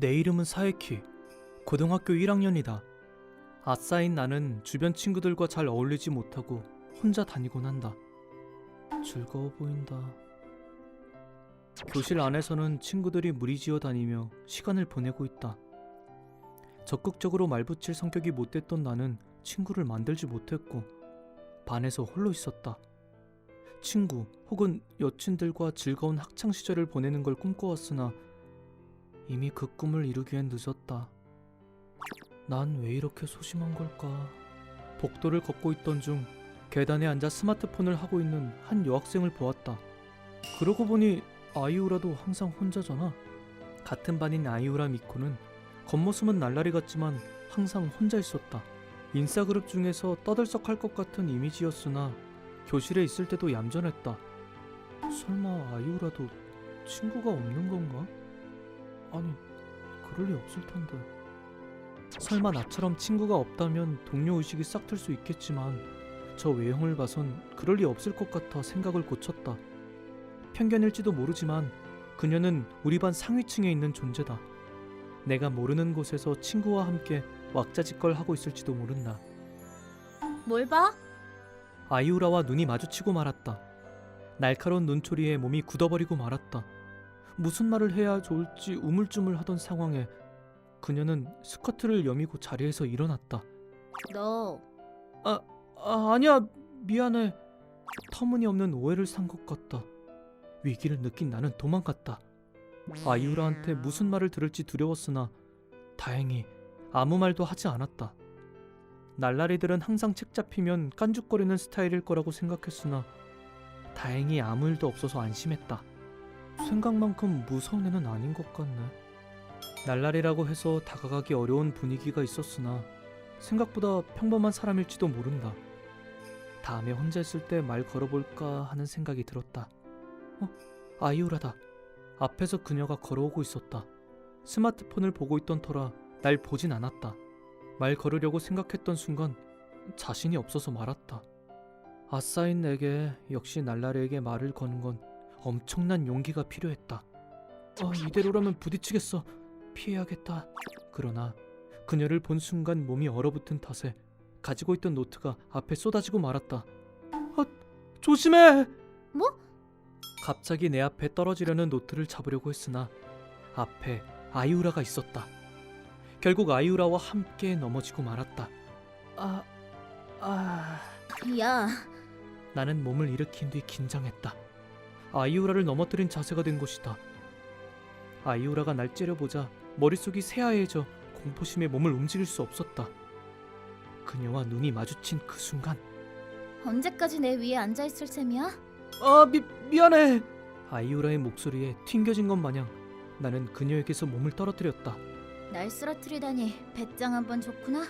내 이름은 사에키. 고등학교 1학년이다. 아싸인 나는 주변 친구들과 잘 어울리지 못하고 혼자 다니곤 한다. 즐거워 보인다. 교실 안에서는 친구들이 무리지어 다니며 시간을 보내고 있다. 적극적으로 말붙일 성격이 못됐던 나는 친구를 만들지 못했고 반에서 홀로 있었다. 친구 혹은 여친들과 즐거운 학창시절을 보내는 걸 꿈꿔왔으나 이미 그 꿈을 이루기엔 늦었다. 난 왜 이렇게 소심한 걸까? 복도를 걷고 있던 중 계단에 앉아 스마트폰을 하고 있는 한 여학생을 보았다. 그러고 보니 아이유라도 항상 혼자잖아. 같은 반인 아이유라 미코는 겉모습은 날라리 같지만 항상 혼자 있었다. 인싸그룹 중에서 떠들썩할 것 같은 이미지였으나 교실에 있을 때도 얌전했다. 설마 아이유라도 친구가 없는 건가? 아니, 그럴 리 없을 텐데. 설마 나처럼 친구가 없다면 동료의식이 싹 틀 수 있겠지만 저 외형을 봐선 그럴 리 없을 것 같아 생각을 고쳤다. 편견일지도 모르지만 그녀는 우리 반 상위층에 있는 존재다. 내가 모르는 곳에서 친구와 함께 왁자지껄 하고 있을지도 모른다. 뭘 봐? 아이유라와 눈이 마주치고 말았다. 날카로운 눈초리에 몸이 굳어버리고 말았다. 무슨 말을 해야 좋을지 우물쭈물하던 상황에 그녀는 스커트를 여미고 자리에서 일어났다. 너 아니야, 미안해. 터무니없는 오해를 산 것 같다. 위기를 느낀 나는 도망갔다. 아이유라한테 무슨 말을 들을지 두려웠으나 다행히 아무 말도 하지 않았다. 날라리들은 항상 책 잡히면 깐죽거리는 스타일일 거라고 생각했으나 다행히 아무 일도 없어서 안심했다. 생각만큼 무서운 애는 아닌 것 같네. 날라리라고 해서 다가가기 어려운 분위기가 있었으나 생각보다 평범한 사람일지도 모른다. 다음에 혼자 있을 때 말 걸어볼까 하는 생각이 들었다. 아이유라다. 앞에서 그녀가 걸어오고 있었다. 스마트폰을 보고 있던 터라 날 보진 않았다. 말 걸으려고 생각했던 순간 자신이 없어서 말았다. 아싸인 내게 역시 날라리에게 말을 거는 건 엄청난 용기가 필요했다. 이대로라면 부딪히겠어. 피해야겠다. 그러나 그녀를 본 순간 몸이 얼어붙은 탓에 가지고 있던 노트가 앞에 쏟아지고 말았다. 조심해! 뭐? 갑자기 내 앞에 떨어지려는 노트를 잡으려고 했으나 앞에 아이유라가 있었다. 결국 아이유라와 함께 넘어지고 말았다. 야, 나는 몸을 일으킨 뒤 긴장했다. 아이유라를 넘어뜨린 자세가 된 것이다. 아이유라가 날 째려보자 머릿속이 새하얘져 공포심에 몸을 움직일 수 없었다. 그녀와 눈이 마주친 그 순간 언제까지 내 위에 앉아있을 셈이야? 미안해. 아이유라의 목소리에 튕겨진 것 마냥 나는 그녀에게서 몸을 떨어뜨렸다. 날 쓰러뜨리다니 배짱 한번 좋구나.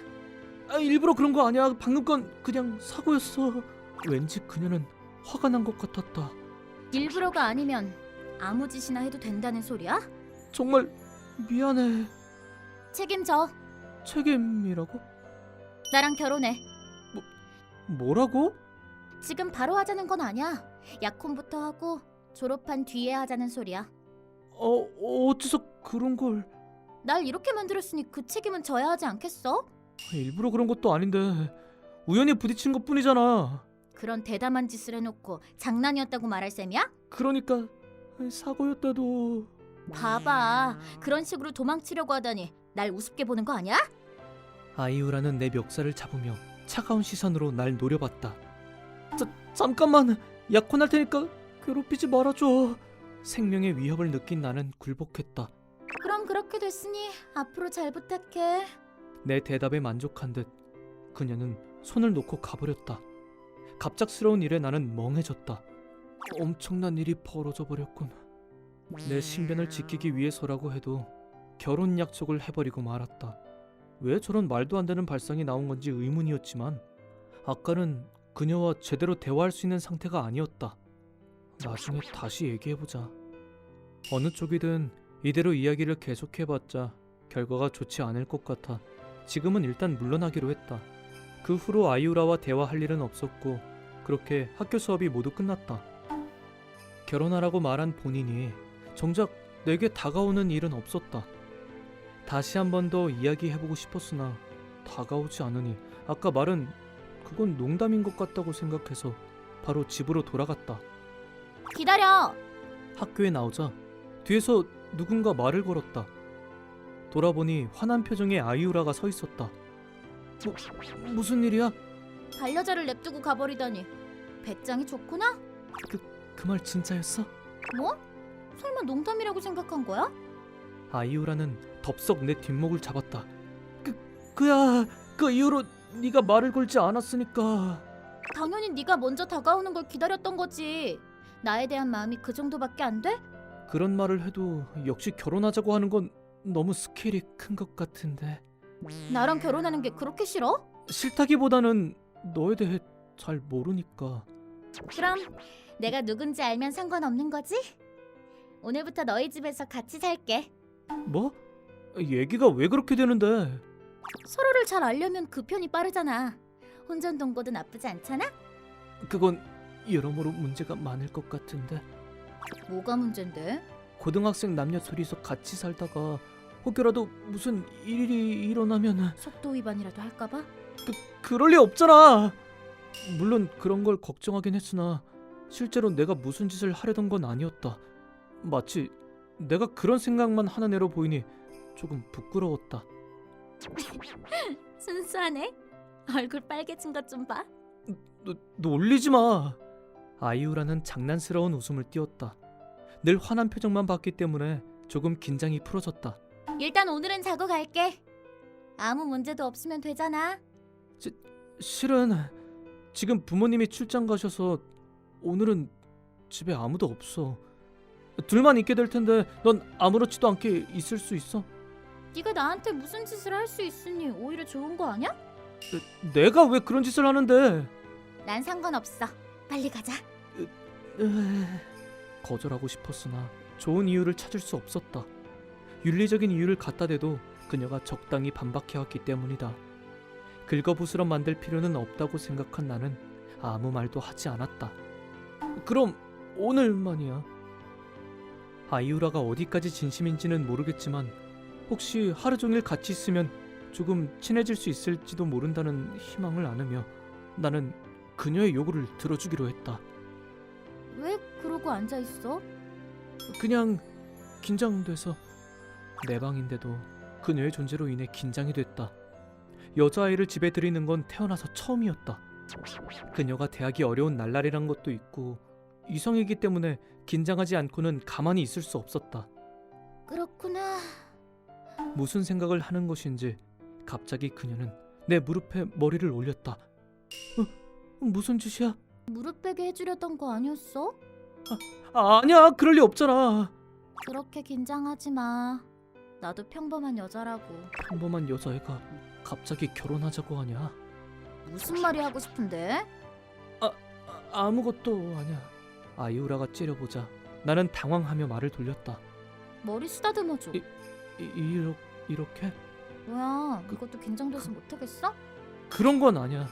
일부러 그런 거 아니야. 방금 건 그냥 사고였어. 왠지 그녀는 화가 난 것 같았다. 일부러가 아니면 아무 짓이나 해도 된다는 소리야? 정말 미안해. 책임져. 책임이라고? 나랑 결혼해. 뭐라고? 지금 바로 하자는 건 아니야. 약혼부터 하고 졸업한 뒤에 하자는 소리야. 어째서 그런 걸... 날 이렇게 만들었으니 그 책임은 져야 하지 않겠어? 일부러 그런 것도 아닌데 우연히 부딪힌 것뿐이잖아. 그런 대담한 짓을 해놓고 장난이었다고 말할 셈이야? 그러니까 사고였다도... 봐봐. 그런 식으로 도망치려고 하다니 날 우습게 보는 거 아니야? 아이유라는 내 멱살을 잡으며 차가운 시선으로 날 노려봤다. 잠깐만. 약혼할 테니까 괴롭히지 말아줘. 생명의 위협을 느낀 나는 굴복했다. 그럼 그렇게 됐으니 앞으로 잘 부탁해. 내 대답에 만족한 듯 그녀는 손을 놓고 가버렸다. 갑작스러운 일에 나는 멍해졌다. 엄청난 일이 벌어져 버렸군. 내 신변을 지키기 위해서라고 해도 결혼 약속을 해버리고 말았다. 왜 저런 말도 안 되는 발상이 나온 건지 의문이었지만 아까는 그녀와 제대로 대화할 수 있는 상태가 아니었다. 나중에 다시 얘기해보자. 어느 쪽이든 이대로 이야기를 계속해봤자 결과가 좋지 않을 것 같아 지금은 일단 물러나기로 했다. 그 후로 아이유라와 대화할 일은 없었고 그렇게 학교 수업이 모두 끝났다. 결혼하라고 말한 본인이 정작 내게 다가오는 일은 없었다. 다시 한 번 더 이야기해보고 싶었으나 다가오지 않으니 아까 말은 그건 농담인 것 같다고 생각해서 바로 집으로 돌아갔다. 기다려. 학교에 나오자 뒤에서 누군가 말을 걸었다. 돌아보니 화난 표정의 아이유라가 서 있었다. 무슨 일이야? 반려자를 냅두고 가버리다니. 배짱이 좋구나? 그 말 진짜였어? 뭐? 설마 농담이라고 생각한 거야? 아이유라는 덥석 내 뒷목을 잡았다. 그야 그 이후로 네가 말을 걸지 않았으니까. 당연히 네가 먼저 다가오는 걸 기다렸던 거지. 나에 대한 마음이 그 정도밖에 안 돼? 그런 말을 해도 역시 결혼하자고 하는 건 너무 스케일이 큰 것 같은데. 나랑 결혼하는 게 그렇게 싫어? 싫다기보다는 너에 대해 잘 모르니까. 그럼 내가 누군지 알면 상관없는 거지? 오늘부터 너희 집에서 같이 살게. 뭐? 얘기가 왜 그렇게 되는데? 서로를 잘 알려면 그 편이 빠르잖아. 혼전동거도 나쁘지 않잖아? 그건 여러모로 문제가 많을 것 같은데. 뭐가 문제인데? 고등학생 남녀 둘이서 같이 살다가 혹여라도 무슨 일이 일어나면 속도 위반이라도 할까봐? 그럴 리 없잖아. 물론 그런 걸 걱정하긴 했으나 실제로 내가 무슨 짓을 하려던 건 아니었다. 마치 내가 그런 생각만 하는 애로 보이니 조금 부끄러웠다. 순수하네. 얼굴 빨개진 것 좀 봐. 놀리지 마. 아이유라는 장난스러운 웃음을 띄웠다. 늘 화난 표정만 봤기 때문에 조금 긴장이 풀어졌다. 일단 오늘은 자고 갈게. 아무 문제도 없으면 되잖아. 실은 지금 부모님이 출장 가셔서 오늘은 집에 아무도 없어. 둘만 있게 될 텐데 넌 아무렇지도 않게 있을 수 있어? 네가 나한테 무슨 짓을 할 수 있으니 오히려 좋은 거 아니야? 내가 왜 그런 짓을 하는데? 난 상관없어. 빨리 가자. 거절하고 싶었으나 좋은 이유를 찾을 수 없었다. 윤리적인 이유를 갖다 대도 그녀가 적당히 반박해왔기 때문이다. 긁어부스럼 만들 필요는 없다고 생각한 나는 아무 말도 하지 않았다. 그럼 오늘만이야. 아이유라가 어디까지 진심인지는 모르겠지만 혹시 하루 종일 같이 있으면 조금 친해질 수 있을지도 모른다는 희망을 안으며 나는 그녀의 요구를 들어주기로 했다. 왜 그러고 앉아 있어? 그냥 긴장돼서. 내 방인데도 그녀의 존재로 인해 긴장이 됐다. 여자아이를 집에 들이는 건 태어나서 처음이었다. 그녀가 대하기 어려운 날라리란 것도 있고 이성이기 때문에 긴장하지 않고는 가만히 있을 수 없었다. 그렇구나. 무슨 생각을 하는 것인지 갑자기 그녀는 내 무릎에 머리를 올렸다. 무슨 짓이야? 무릎 베게 해주려던 거 아니었어? 아니야, 그럴 리 없잖아. 그렇게 긴장하지 마. 나도 평범한 여자라고. 평범한 여자애가 갑자기 결혼하자고 하냐? 무슨 말이 하고 싶은데? 아무것도 아니야. 아이유라가 째려보자 나는 당황하며 말을 돌렸다. 머리 쓰다듬어줘. 이렇게? 뭐야, 이것도 긴장돼서 못하겠어? 그런 건 아니야.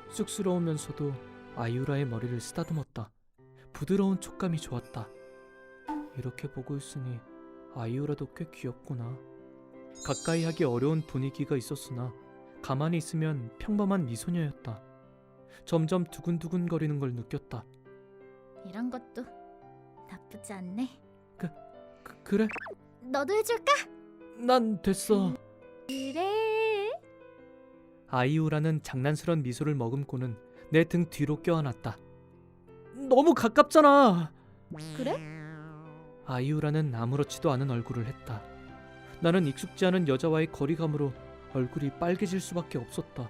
쑥스러우면서도 아이유라의 머리를 쓰다듬었다. 부드러운 촉감이 좋았다. 이렇게 보고 있으니 아이유라도 꽤 귀엽구나. 가까이 하기 어려운 분위기가 있었으나 가만히 있으면 평범한 미소녀였다. 점점 두근두근거리는 걸 느꼈다. 이런 것도 나쁘지 않네. 그래? 너도 해줄까? 난 됐어. 그래. 아이유라는 장난스런 미소를 머금고는 내 등 뒤로 껴안았다. 너무 가깝잖아. 그래? 아이유라는 아무렇지도 않은 얼굴을 했다. 나는 익숙지 않은 여자와의 거리감으로 얼굴이 빨개질 수밖에 없었다.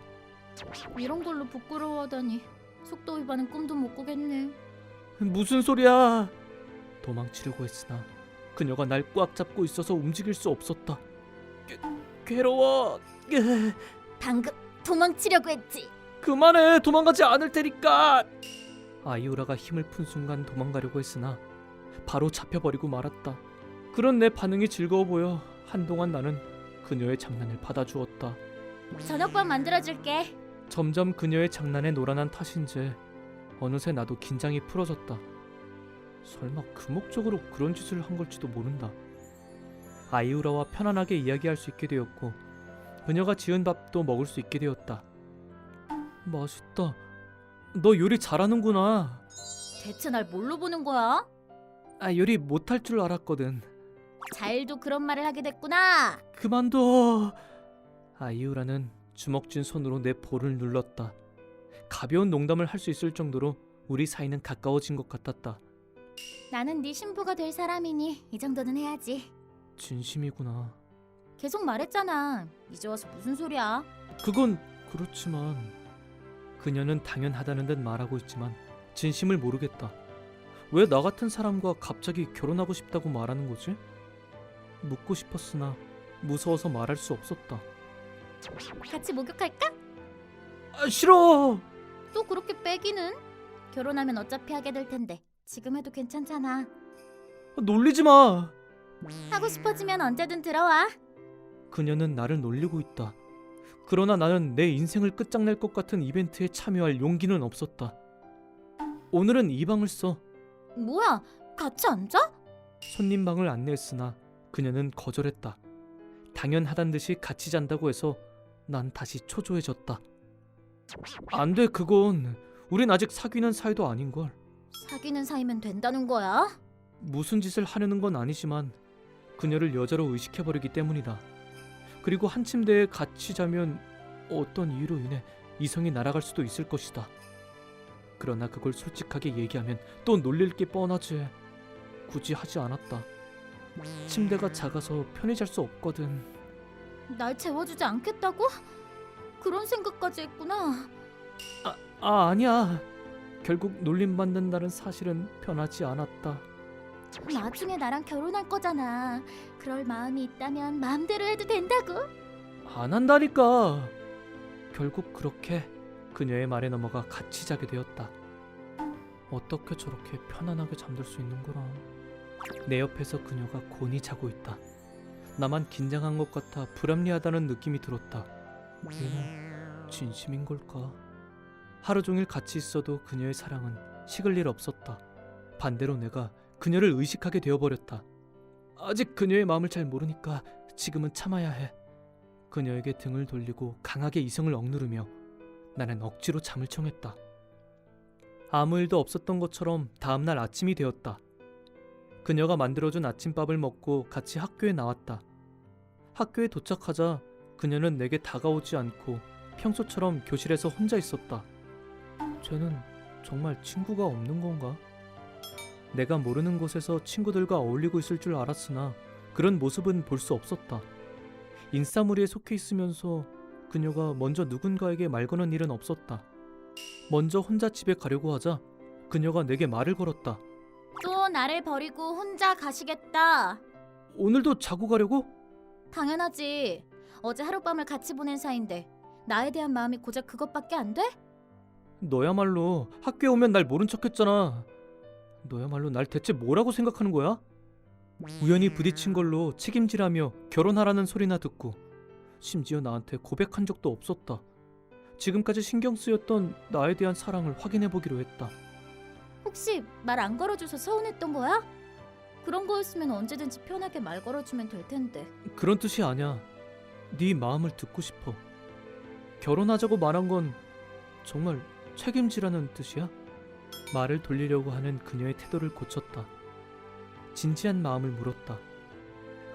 이런 걸로 부끄러워하다니. 속도 위반은 꿈도 못 꾸겠네. 무슨 소리야? 도망치려고 했으나 그녀가 날 꽉 잡고 있어서 움직일 수 없었다. 괴로워. 방금 도망치려고 했지. 그만해. 도망가지 않을 테니까. 아이유라가 힘을 푼 순간 도망가려고 했으나 바로 잡혀버리고 말았다. 그런 내 반응이 즐거워 보여 한동안 나는 그녀의 장난을 받아주었다. 저녁밥 만들어줄게. 점점 그녀의 장난에 놀아난 탓인지 어느새 나도 긴장이 풀어졌다. 설마 그 목적으로 그런 짓을 한 걸지도 모른다. 아이우라와 편안하게 이야기할 수 있게 되었고 그녀가 지은 밥도 먹을 수 있게 되었다. 맛있다. 너 요리 잘하는구나. 대체 날 뭘로 보는 거야? 요리 못할 줄 알았거든. 자일도 그런 말을 하게 됐구나. 그만둬. 아이우라는 주먹 쥔 손으로 내 볼을 눌렀다. 가벼운 농담을 할 수 있을 정도로 우리 사이는 가까워진 것 같았다. 나는 네 신부가 될 사람이니 이 정도는 해야지. 진심이구나. 계속 말했잖아. 이제 와서 무슨 소리야? 그건 그렇지만 그녀는 당연하다는 듯 말하고 있지만 진심을 모르겠다. 왜 나 같은 사람과 갑자기 결혼하고 싶다고 말하는 거지? 묻고 싶었으나 무서워서 말할 수 없었다. 같이 목욕할까? 싫어. 또 그렇게 빼기는? 결혼하면 어차피 하게 될 텐데 지금 해도 괜찮잖아. 놀리지 마. 하고 싶어지면 언제든 들어와. 그녀는 나를 놀리고 있다. 그러나 나는 내 인생을 끝장낼 것 같은 이벤트에 참여할 용기는 없었다. 오늘은 이 방을 써. 뭐야? 같이 앉아? 손님 방을 안내했으나 그녀는 거절했다. 당연하단 듯이 같이 잔다고 해서 난 다시 초조해졌다. 안 돼, 그건. 우린 아직 사귀는 사이도 아닌걸. 사귀는 사이면 된다는 거야? 무슨 짓을 하려는 건 아니지만 그녀를 여자로 의식해버리기 때문이다. 그리고 한 침대에 같이 자면 어떤 이유로 인해 이성이 날아갈 수도 있을 것이다. 그러나 그걸 솔직하게 얘기하면 또 놀릴 게 뻔하지. 굳이 하지 않았다. 침대가 작아서 편히 잘 수 없거든. 날 재워주지 않겠다고? 그런 생각까지 했구나. 아니야. 결국 놀림받는다는 사실은 변하지 않았다. 나중에 나랑 결혼할 거잖아. 그럴 마음이 있다면 마음대로 해도 된다고. 안 한다니까. 결국 그렇게 그녀의 말에 넘어가 같이 자게 되었다. 어떻게 저렇게 편안하게 잠들 수 있는 거라. 내 옆에서 그녀가 곤히 자고 있다. 나만 긴장한 것 같아 불합리하다는 느낌이 들었다. 얘는 진심인 걸까? 하루 종일 같이 있어도 그녀의 사랑은 식을 일 없었다. 반대로 내가 그녀를 의식하게 되어버렸다. 아직 그녀의 마음을 잘 모르니까 지금은 참아야 해. 그녀에게 등을 돌리고 강하게 이성을 억누르며 나는 억지로 잠을 청했다. 아무 일도 없었던 것처럼 다음날 아침이 되었다. 그녀가 만들어준 아침밥을 먹고 같이 학교에 나왔다. 학교에 도착하자 그녀는 내게 다가오지 않고 평소처럼 교실에서 혼자 있었다. 쟤는 정말 친구가 없는 건가? 내가 모르는 곳에서 친구들과 어울리고 있을 줄 알았으나 그런 모습은 볼 수 없었다. 인싸무리에 속해 있으면서 그녀가 먼저 누군가에게 말 거는 일은 없었다. 먼저 혼자 집에 가려고 하자 그녀가 내게 말을 걸었다. 또 나를 버리고 혼자 가시겠다. 오늘도 자고 가려고? 당연하지. 어제 하룻밤을 같이 보낸 사이인데 나에 대한 마음이 고작 그것밖에 안 돼? 너야말로 학교에 오면 날 모른 척했잖아. 너야말로 날 대체 뭐라고 생각하는 거야? 우연히 부딪힌 걸로 책임지라며 결혼하라는 소리나 듣고 심지어 나한테 고백한 적도 없었다. 지금까지 신경 쓰였던 나에 대한 사랑을 확인해보기로 했다. 혹시 말 안 걸어줘서 서운했던 거야? 그런 거였으면 언제든지 편하게 말 걸어주면 될 텐데. 그런 뜻이 아니야. 네 마음을 듣고 싶어. 결혼하자고 말한 건 정말 책임지라는 뜻이야? 말을 돌리려고 하는 그녀의 태도를 고쳤다. 진지한 마음을 물었다.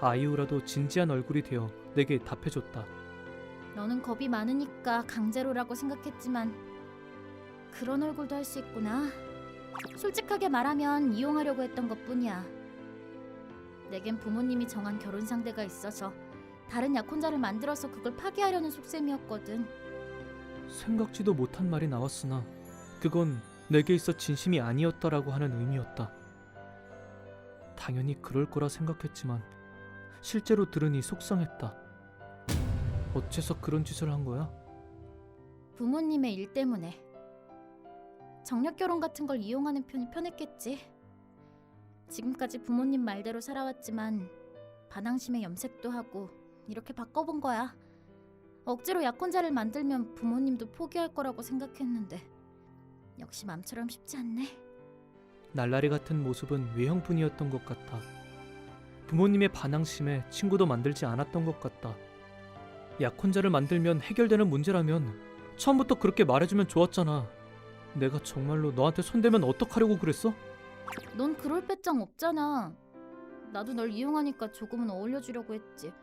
아이우라도 진지한 얼굴이 되어 내게 답해줬다. 너는 겁이 많으니까 강제로라고 생각했지만 그런 얼굴도 할 수 있구나. 솔직하게 말하면 이용하려고 했던 것뿐이야. 내겐 부모님이 정한 결혼 상대가 있어서 다른 약혼자를 만들어서 그걸 파기하려는 속셈이었거든. 생각지도 못한 말이 나왔으나 그건 내게 있어 진심이 아니었다라고 하는 의미였다. 당연히 그럴 거라 생각했지만 실제로 들으니 속상했다. 어째서 그런 짓을 한 거야? 부모님의 일 때문에. 정략 결혼 같은 걸 이용하는 편이 편했겠지. 지금까지 부모님 말대로 살아왔지만 반항심에 염색도 하고 이렇게 바꿔본 거야. 억지로 약혼자를 만들면 부모님도 포기할 거라고 생각했는데 역시 맘처럼 쉽지 않네. 날라리 같은 모습은 외형뿐이었던 것 같아. 부모님의 반항심에 친구도 만들지 않았던 것 같다. 약혼자를 만들면 해결되는 문제라면 처음부터 그렇게 말해주면 좋았잖아. 내가 정말로 너한테 손대면 어떡하려고 그랬어? 넌 그럴 배짱 없잖아. 나도 널 이용하니까 조금은 어울려주려고 했지.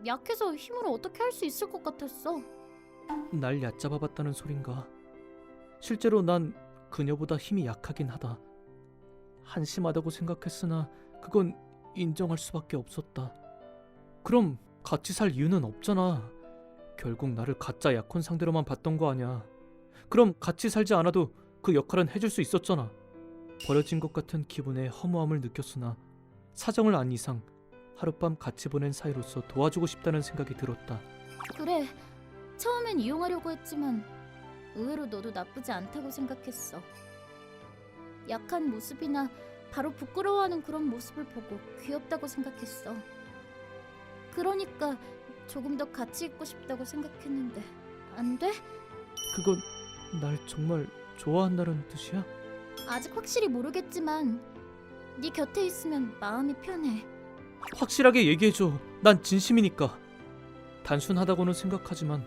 약해서 힘으로 어떻게 할 수 있을 것 같았어. 날 얕잡아봤다는 소린가? 실제로 난 그녀보다 힘이 약하긴 하다. 한심하다고 생각했으나 그건 인정할 수밖에 없었다. 그럼 같이 살 이유는 없잖아. 결국 나를 가짜 약혼 상대로만 봤던 거 아냐. 그럼 같이 살지 않아도 그 역할은 해줄 수 있었잖아. 버려진 것 같은 기분에 허무함을 느꼈으나 사정을 안 이상 하룻밤 같이 보낸 사이로서 도와주고 싶다는 생각이 들었다. 그래, 처음엔 이용하려고 했지만 의외로 너도 나쁘지 않다고 생각했어. 약한 모습이나 바로 부끄러워하는 그런 모습을 보고 귀엽다고 생각했어. 그러니까 조금 더 같이 있고 싶다고 생각했는데 안 돼? 그건 날 정말 좋아한다는 뜻이야? 아직 확실히 모르겠지만 네 곁에 있으면 마음이 편해. 확실하게 얘기해줘. 난 진심이니까. 단순하다고는 생각하지만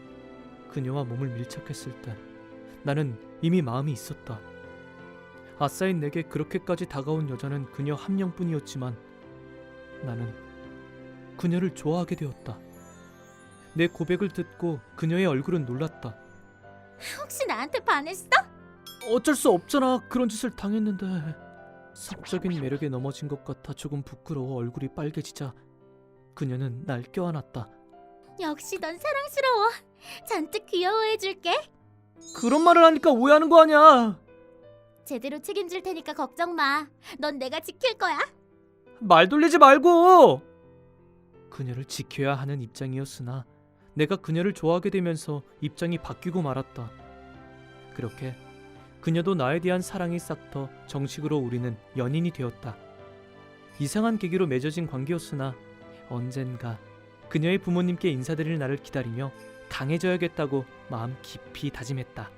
그녀와 몸을 밀착했을 때 나는 이미 마음이 있었다. 아싸인 내게 그렇게까지 다가온 여자는 그녀 한 명뿐이었지만 나는 그녀를 좋아하게 되었다. 내 고백을 듣고 그녀의 얼굴은 놀랐다. 혹시 나한테 반했어? 어쩔 수 없잖아. 그런 짓을 당했는데. 사적인 매력에 넘어진 것 같아 조금 부끄러워 얼굴이 빨개지자 그녀는 날 껴안았다. 역시 넌 사랑스러워. 잔뜩 귀여워해줄게. 그런 말을 하니까 오해하는 거 아니야. 제대로 책임질 테니까 걱정 마. 넌 내가 지킬 거야. 말 돌리지 말고. 그녀를 지켜야 하는 입장이었으나 내가 그녀를 좋아하게 되면서 입장이 바뀌고 말았다. 그렇게 그녀도 나에 대한 사랑이 싹터 정식으로 우리는 연인이 되었다. 이상한 계기로 맺어진 관계였으나 언젠가 그녀의 부모님께 인사드릴 날을 기다리며 강해져야겠다고 마음 깊이 다짐했다.